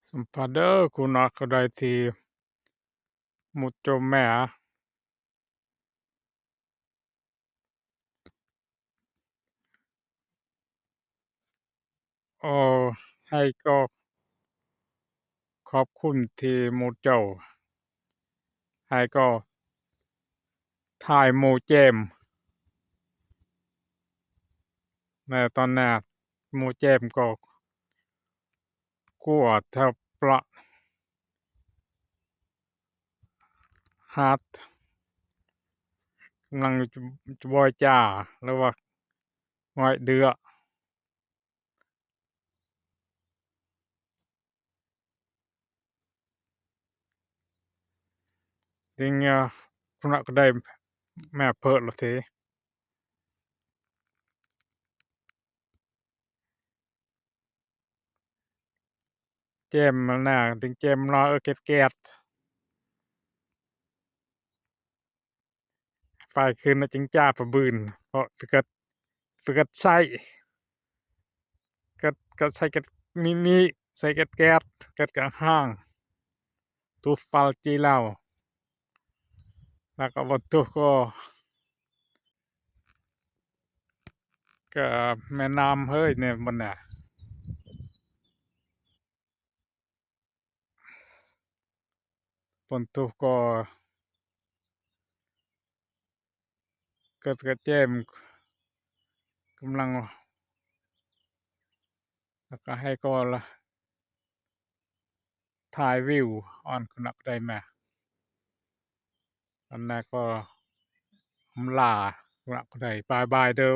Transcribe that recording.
Sempadan kuna kedai ti mucho meaให้ก็ขอบคุณที่หมู่เจ้าให้ก็ถ่ายหมู่แจ้มในตอนนี้หมู่แจ้มก็กลัวแทบประหัดกำลังจะบ่อยจ้าหรือว่าง่อยเดือจริงkuna kedai mea phớt là thế chém nè tiếng chém nó két két ไฟขึ้นจึงจ้าประบืนเพราะฝึกใช้ก็ใช้กันมีใช้แก๊สกะห้างตุฟัลจีแล้วแล้วก็บ่ตุก็แม่น้ำเฮ้ยเนี่ยมันน่ะฝนตกก็เกิดกระแจ้มกำลังแล้วก็ให้ก็ละถ่ายวิวอ่อนคุนักได้มาอันนั้นก็ลาคุนักได้บายๆเด้อ